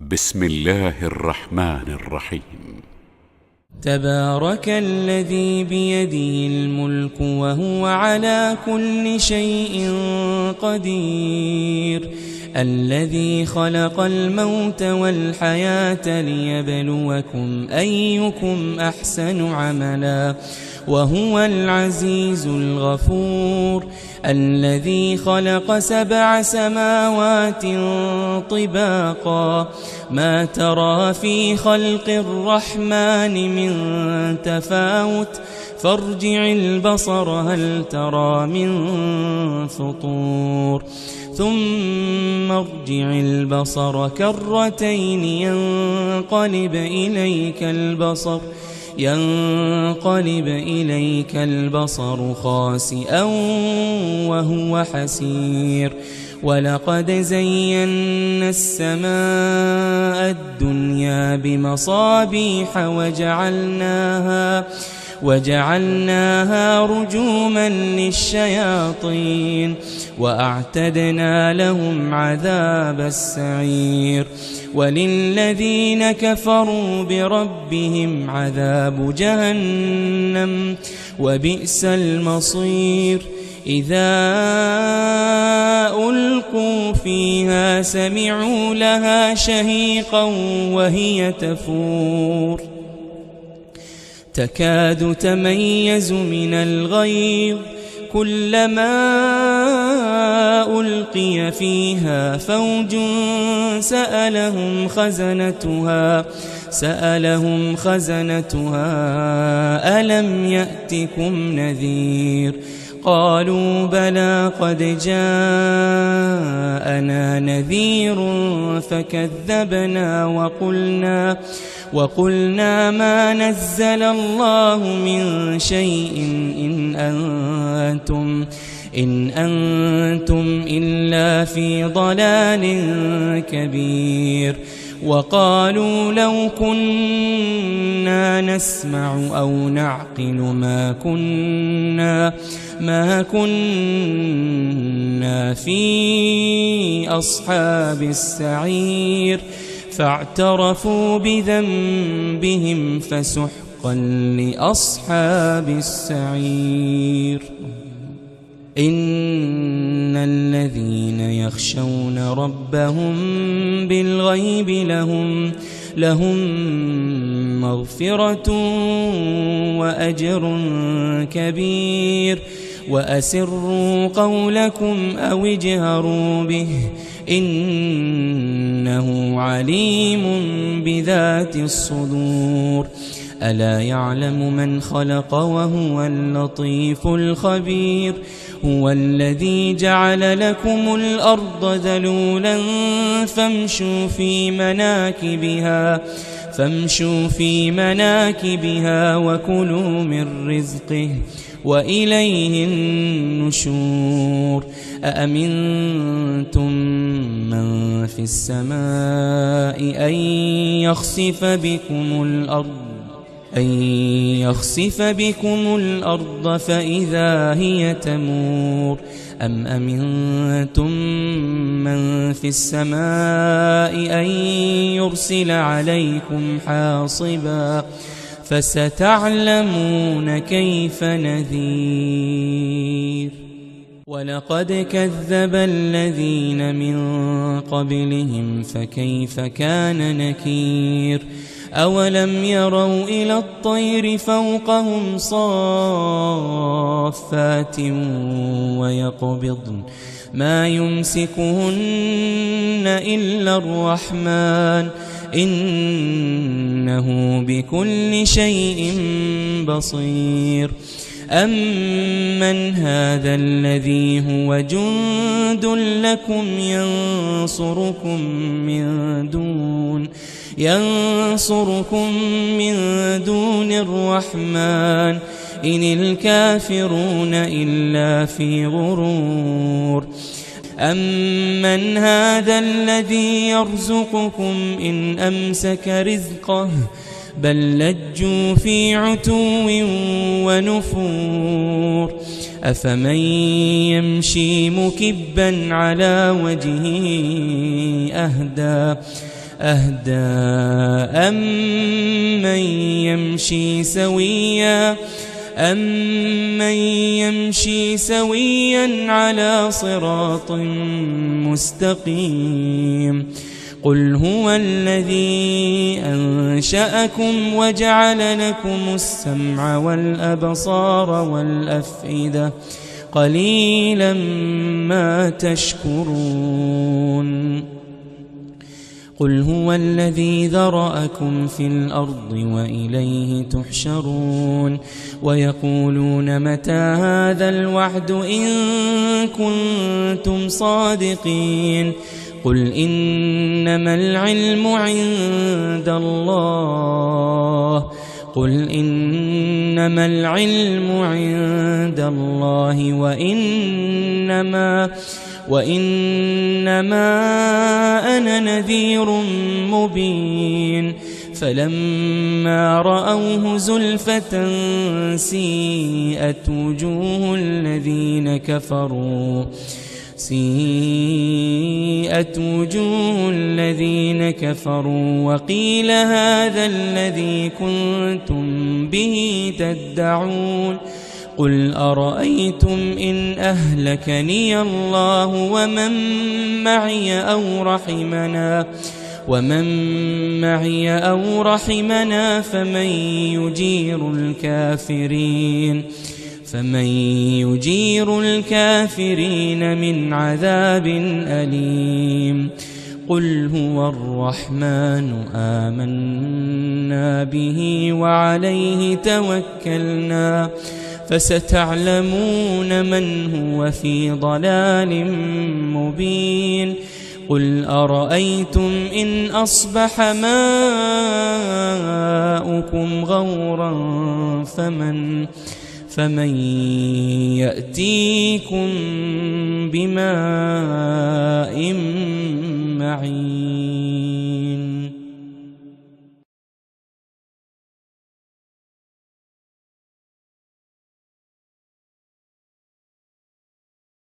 بسم الله الرحمن الرحيم. تبارك الذي بيده الملك وهو على كل شيء قدير، الذي خلق الموت والحياة ليبلوكم أيكم أحسن عملا، وهو العزيز الغفور، الذي خلق 7 سماوات طباقا، ما ترى في خلق الرحمن من تفاوت، فارجع البصر هل ترى من فطور، ثم ارجع البصر كرتين ينقلب إليك البصر خاسئا وهو حسير، ولقد زينا السماء الدنيا بمصابيح وجعلناها رجوما للشياطين، وأعتدنا لهم عذاب السعير، وللذين كفروا بربهم عذاب جهنم وبئس المصير. إذا ألقوا فيها سمعوا لها شهيقا وهي تفور، تكاد تميز من الغيظ، كلما ألقي فيها فوج سألهم خزنتها ألم يأتكم نذير، قالوا بلى قد جاءنا نذير فكذبنا وقلنا ما نزل الله من شيء إن أنتم إلا في ضلال كبير، وقالوا لو كنا نسمع أو نعقل ما كنا في أصحاب السعير، فاعترفوا بذنبهم فسحقا لأصحاب السعير. إن الذين يخشون ربهم بالغيب لهم مغفرة وأجر كبير، وأسروا قولكم أو اجهروا به إنه عليم بذات الصدور، ألا يعلم من خلق وهو اللطيف الخبير، هو الذي جعل لكم الأرض ذلولا فامشوا في مناكبها وكلوا من رزقه وإليه النشور. أأمنتم من في السماء أن يخسف بكم الأرض فإذا هي تمور، أم أمنتم من في السماء أن يرسل عليكم حاصبا، فستعلمون كيف نذير. ولقد كذب الذين من قبلهم فكيف كان نكير، أولم يروا إلى الطير فوقهم صافات ويقبضن ما يمسكهن إلا الرحمن إنه بكل شيء بصير. أمن هذا الذي هو جند لكم ينصركم من دون الرحمن إن الكافرون إلا في غرور. أمن هذا الذي يرزقكم إن أمسك رزقه بل لجوا في عتو ونفور، أفمن يمشي مكبا على وجهه أهدى أهدى أمن يمشي سويا على صراط مستقيم قل هو الذي أنشأكم وجعل لكم السمع والأبصار والأفئدة قليلا ما تشكرون قل هو الذي ذرأكم في الأرض وإليه تحشرون ويقولون متى هذا الوعد إن كنتم صادقين قل إنما العلم عند الله وإنما أنا نذير مبين فلما رأوه زلفة سيئت وجوه الذين كفروا وقيل هذا الذي كنتم به تدعون قل أرأيتم إن أهلكني الله ومن معي أو رحمنا فمن يجير الكافرين من عذاب أليم قل هو الرحمن آمنا به وعليه توكلنا فستعلمون من هو في ضلال مبين قل أرأيتم إن أصبح ماؤكم غورا فمن يأتيكم بماء معين